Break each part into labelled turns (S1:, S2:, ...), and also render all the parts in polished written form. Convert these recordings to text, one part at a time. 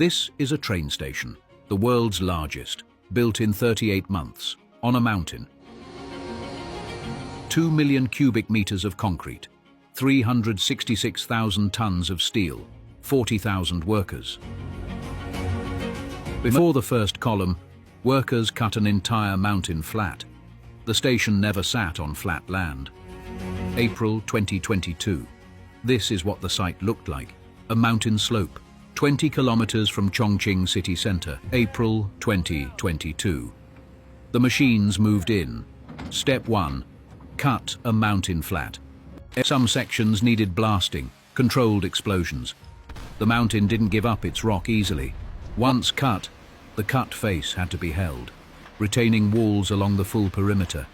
S1: This is a train station, the world's largest, built in 38 months, on a mountain. 2 million cubic meters of concrete, 366,000 tons of steel, 40,000 workers. Before the first column, workers cut an entire mountain flat. The station never sat on flat land. April 2022. This is what the site looked like, a mountain slope, 20 kilometers from Chongqing city center, April 2022. The machines moved in. Step 1. Cut a mountain flat. Some sections needed blasting, controlled explosions. The mountain didn't give up its rock easily. Once cut, the cut face had to be held, retaining walls along the full perimeter.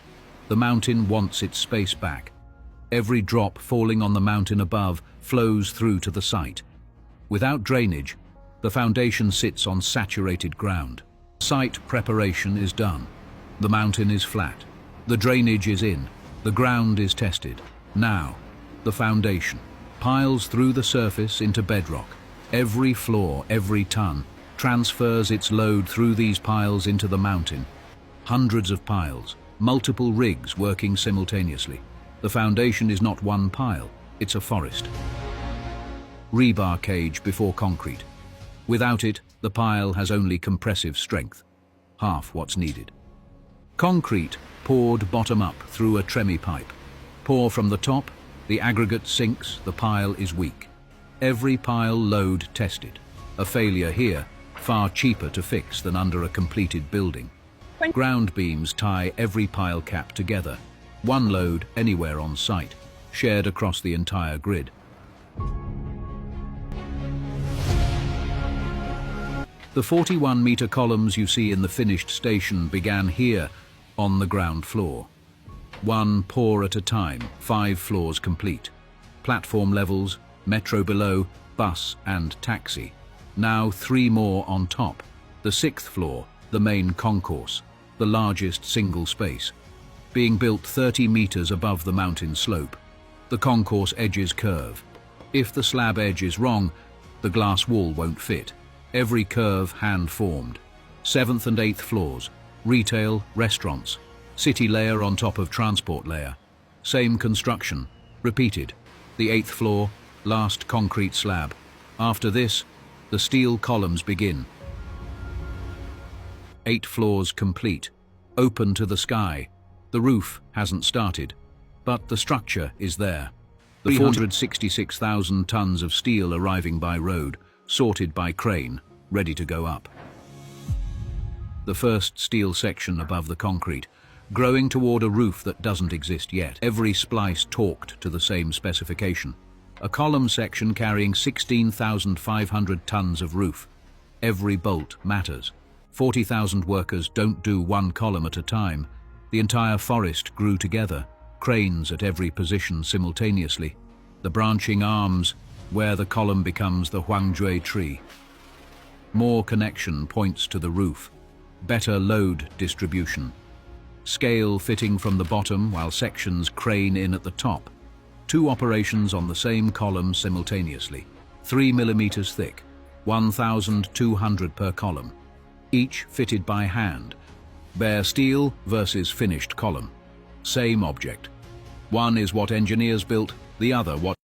S1: The mountain wants its space back. Every drop falling on the mountain above flows through to the site. Without drainage, the foundation sits on saturated ground. Site preparation is done. The mountain is flat. The drainage is in. The ground is tested. Now, the foundation piles through the surface into bedrock. Every floor, every ton, transfers its load through these piles into the mountain. Hundreds of piles, multiple rigs working simultaneously. The foundation is not one pile, it's a forest. Rebar cage before concrete. Without it, the pile has only compressive strength, half what's needed. Concrete poured bottom up through a tremie pipe. Pour from the top, the aggregate sinks, the pile is weak. Every pile load tested. A failure here, far cheaper to fix than under a completed building. Ground beams tie every pile cap together. One load anywhere on site, shared across the entire grid. The 41-meter columns you see in the finished station began here, on the ground floor. One pour at a time, 5 floors complete. Platform levels, metro below, bus and taxi. Now 3 more on top. The 6th floor, the main concourse, the largest single space. Being built 30 meters above the mountain slope. The concourse edges curve. If the slab edge is wrong, the glass wall won't fit. Every curve hand-formed. 7th and 8th floors, retail, restaurants. City layer on top of transport layer. Same construction, repeated. The 8th floor, last concrete slab. After this, the steel columns begin. 8 floors complete, open to the sky. The roof hasn't started, but the structure is there. The 366,000 tons of steel arriving by road, sorted by crane, ready to go up. The first steel section above the concrete, growing toward a roof that doesn't exist yet. Every splice torqued to the same specification. A column section carrying 16,500 tons of roof. Every bolt matters. 40,000 workers don't do one column at a time. The entire forest grew together, cranes at every position simultaneously. The branching arms, where the column becomes the Huangjue tree. More connection points to the roof. Better load distribution. Scale fitting from the bottom while sections crane in at the top. 2 operations on the same column simultaneously. 3 millimeters thick, 1,200 per column. Each fitted by hand. Bare steel versus finished column. Same object. One is what engineers built, the other what